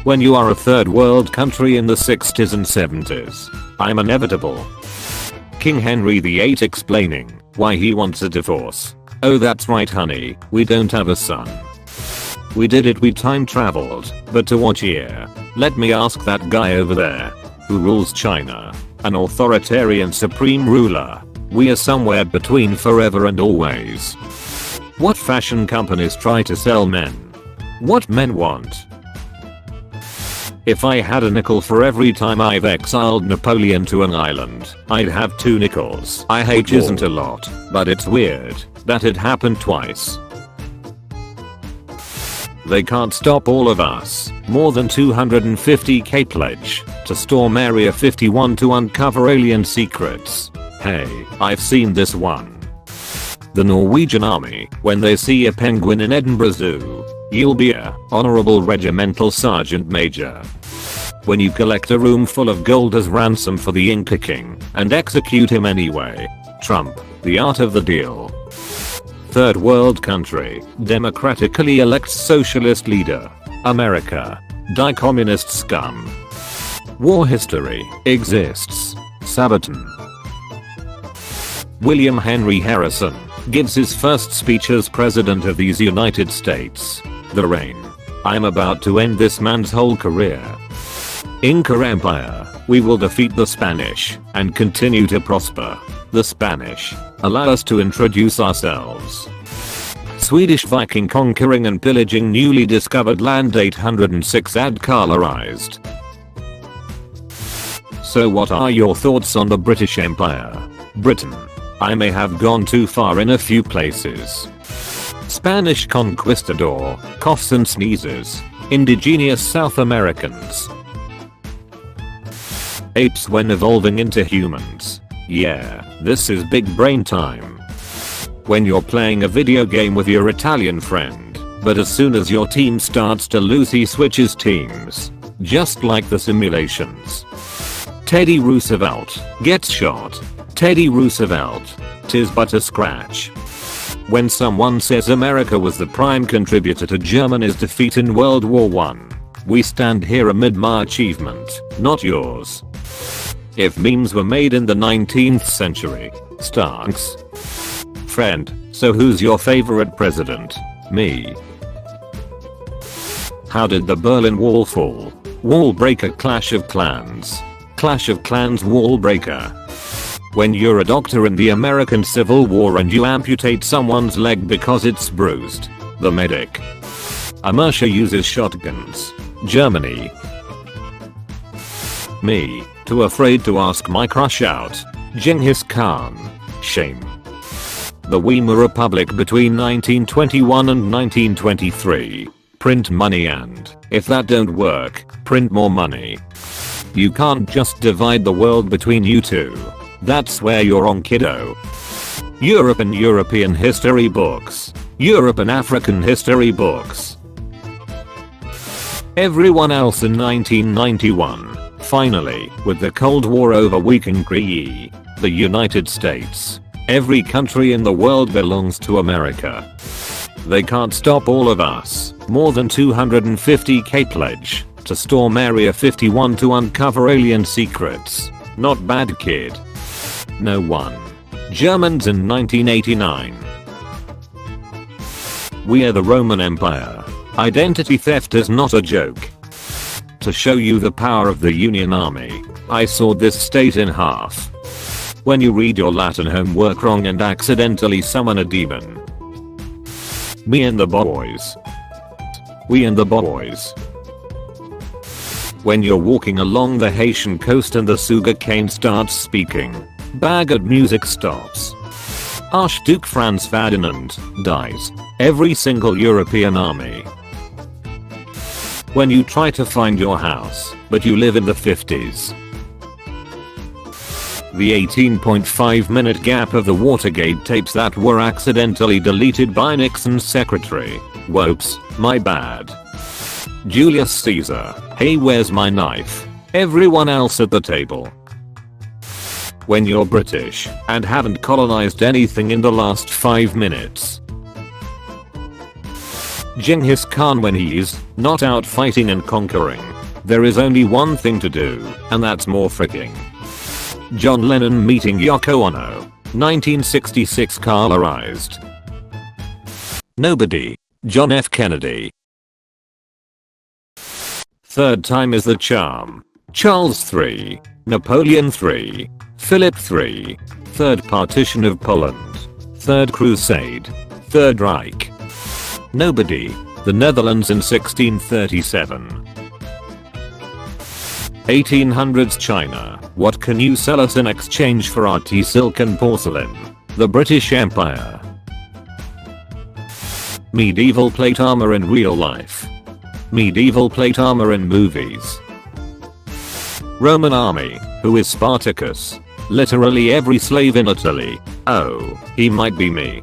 When you are a third world country in the 60s and 70s. I'm inevitable. King Henry VIII explaining why he wants a divorce. Oh that's right honey, we don't have a son. We did it, we time traveled, but to what year? Let me ask that guy over there. Who rules China? An authoritarian supreme ruler. We are somewhere between forever and always. What fashion companies try to sell men? What men want? If I had a nickel for every time I've exiled Napoleon to an island, I'd have 2 nickels. I hate isn't a lot, but it's weird that it happened twice. They can't stop all of us. More than 250k pledge to storm Area 51 to uncover alien secrets. Hey, I've seen this one. The Norwegian army, when they see a penguin in Edinburgh Zoo, you'll be a honorable regimental sergeant major. When you collect a room full of gold as ransom for the Inca king and execute him anyway. Trump, the art of the deal. Third world country, democratically elects socialist leader. America, die communist scum. War history exists. Sabaton. William Henry Harrison gives his first speech as president of these United States. The reign. I'm about to end this man's whole career. Inca Empire, we will defeat the Spanish and continue to prosper. The Spanish, allow us to introduce ourselves. Swedish Viking conquering and pillaging newly discovered land 806 AD colorized. So what are your thoughts on the British Empire? Britain. I may have gone too far in a few places. Spanish conquistador, coughs and sneezes. Indigenous South Americans. Apes when evolving into humans. Yeah, this is big brain time. When you're playing a video game with your Italian friend, but as soon as your team starts to lose he switches teams. Just like the simulations. Teddy Roosevelt gets shot. Teddy Roosevelt, 'tis but a scratch. When someone says America was the prime contributor to Germany's defeat in World War I, we stand here amid my achievement, not yours. If memes were made in the 19th century, stonks. Friend, so who's your favorite president? Me. How did the Berlin Wall fall? Wall breaker. Clash of Clans. Clash of Clans wall breaker. When you're a doctor in the American Civil War and you amputate someone's leg because it's bruised. The medic. America uses shotguns. Germany. Me, too afraid to ask my crush out. Genghis Khan. Shame. The Weimar Republic between 1921 and 1923. Print money and, if that don't work, print more money. You can't just divide the world between you two. That's where you're wrong, kiddo. Europe and European history books. Europe and African history books. Everyone else in 1991. Finally, with the Cold War over we can agree. The United States. Every country in the world belongs to America. They can't stop all of us. More than 250k pledge to storm Area 51 to uncover alien secrets. Not bad, kid. No one. Germans in 1989. We are the Roman Empire. Identity theft is not a joke. To show you the power of the Union Army, I sawed this state in half. When you read your Latin homework wrong and accidentally summon a demon. Me and the boys. We and the boys. When you're walking along the Haitian coast and the sugarcane starts speaking. Bagged music stops. Archduke Franz Ferdinand dies. Every single European army. When you try to find your house, but you live in the 50s. The 18.5 minute gap of the Watergate tapes that were accidentally deleted by Nixon's secretary. Whoops, my bad. Julius Caesar, hey where's my knife? Everyone else at the table. When you're British and haven't colonized anything in the last 5 minutes. Genghis Khan when he's not out fighting and conquering. There is only one thing to do, and that's more freaking. John Lennon meeting Yoko Ono. 1966 colorized. Nobody. John F. Kennedy. Third time is the charm. Charles III. Napoleon III. Philip III. Third partition of Poland. Third crusade. Third Reich. Nobody. The Netherlands in 1637. 1800s China. What can you sell us in exchange for our tea, silk and porcelain? The British Empire. Medieval plate armor in real life. Medieval plate armor in movies. Roman army. Who is Spartacus? Literally every slave in Italy. Oh, he might be me.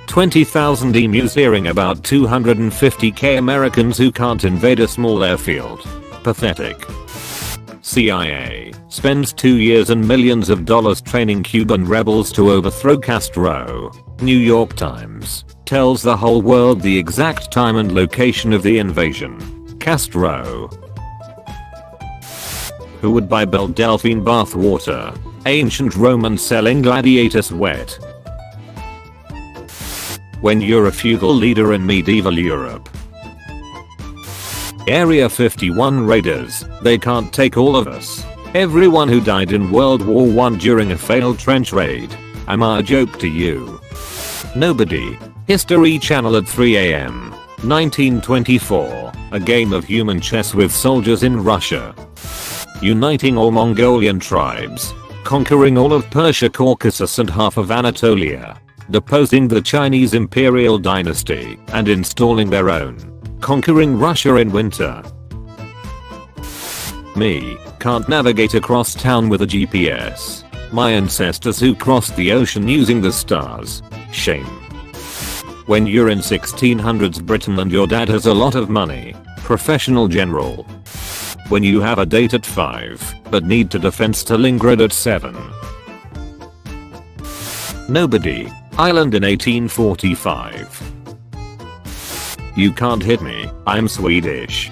20,000 emus hearing about 250k Americans who can't invade a small airfield. Pathetic. CIA spends 2 years and millions of dollars training Cuban rebels to overthrow Castro. New York Times tells the whole world the exact time and location of the invasion. Castro. Who would buy Belle Delphine bath water? Ancient Romans selling gladiator sweat. When you're a feudal leader in medieval Europe. Area 51 raiders, they can't take all of us. Everyone who died in World War I during a failed trench raid. I'm a joke to you. Nobody. History Channel at 3 AM. 1924. A game of human chess with soldiers in Russia. Uniting all Mongolian tribes. Conquering all of Persia, Caucasus and half of Anatolia. Deposing the Chinese imperial dynasty and installing their own. Conquering Russia in winter. Me. Can't navigate across town with a GPS. My ancestors who crossed the ocean using the stars. Shame. When you're in 1600s Britain and your dad has a lot of money. Professional general. When you have a date at 5 but need to defend Stalingrad at 7. Nobody. Ireland in 1845. You can't hit me, I'm Swedish.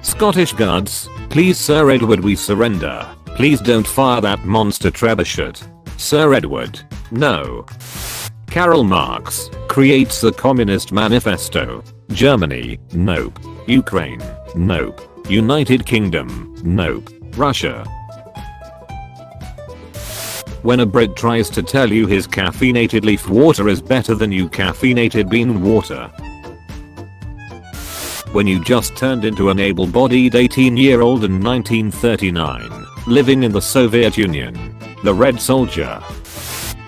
Scottish Guards. Please Sir Edward, we surrender. Please don't fire that monster trebuchet. Sir Edward. No. Karl Marx creates the Communist Manifesto. Germany. Nope. Ukraine. Nope. United Kingdom. Nope. Russia. When a Brit tries to tell you his caffeinated leaf water is better than you caffeinated bean water. When you just turned into an able-bodied 18-year-old in 1939, living in the Soviet Union. The Red Soldier.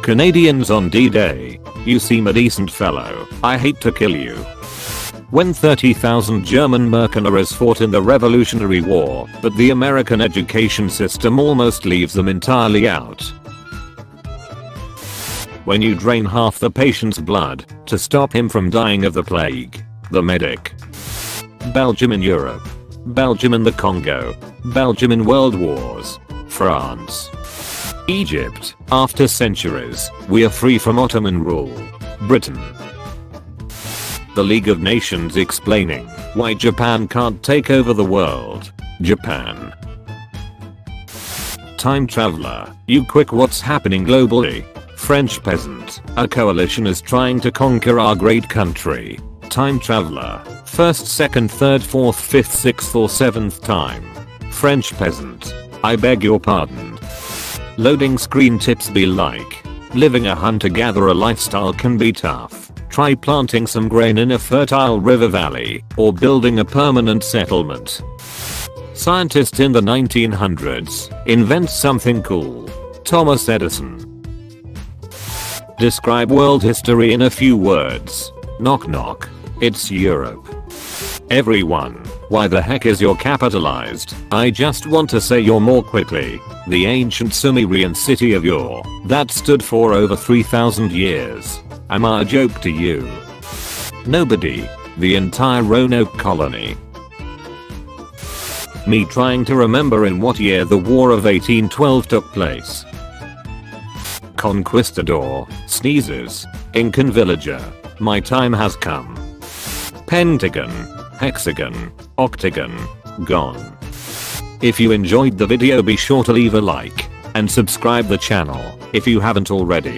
Canadians on D-Day. You seem a decent fellow, I hate to kill you. When 30,000 German mercenaries fought in the Revolutionary War, but the American education system almost leaves them entirely out. When you drain half the patient's blood to stop him from dying of the plague. The medic. Belgium in Europe. Belgium in the Congo. Belgium in World Wars. France. Egypt. After centuries, we are free from Ottoman rule. Britain. The League of Nations explaining why Japan can't take over the world. Japan. Time traveler. You quick, what's happening globally? French peasant. A coalition is trying to conquer our great country. Time traveler. First, second, third, fourth, fifth, sixth or seventh time. French peasant. I beg your pardon. Loading screen tips be like. Living a hunter-gatherer lifestyle can be tough. Try planting some grain in a fertile river valley or building a permanent settlement. Scientist in the 1900s invents something cool. Thomas Edison. Describe world history in a few words. Knock knock. It's Europe. Everyone, why the heck is your capitalized? I just want to say you're more quickly. The ancient Sumerian city of Ur that stood for over 3,000 years. I'm a joke to you. Nobody. The entire Roanoke colony. Me trying to remember in what year the War of 1812 took place. Conquistador sneezes. Incan villager. My time has come. Pentagon. hexagon, octagon, gone. If you enjoyed the video, be sure to leave a like and subscribe the channel if you haven't already.